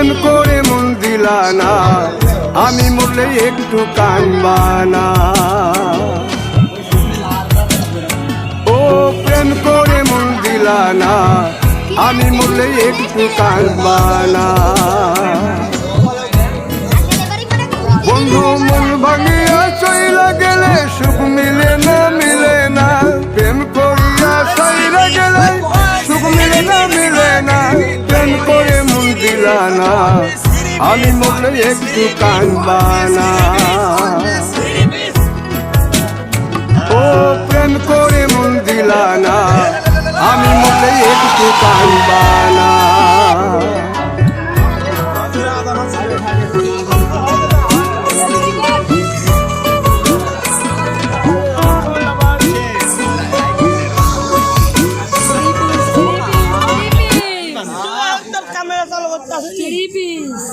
প্রেম করে মন দিলা না, আমি মরলে একটু কানবা না। ও প্রেম করে মন দিলা না, আমি মরলে একটু কানবা না। বন্ধু মন ভাঙিয়া চইলা গেলে সুখ মিলে না, মিলে না। প্রেম করিয়া চইলা গেলে সুখ মিলে না, মিলে না। প্রেম করে মন দিলা না, আমি মরলে একটু কানবা না। ও প্রেম করে মন দিলা না, আমি মরলে একটু কানবা না। Camera selalu 3 piece.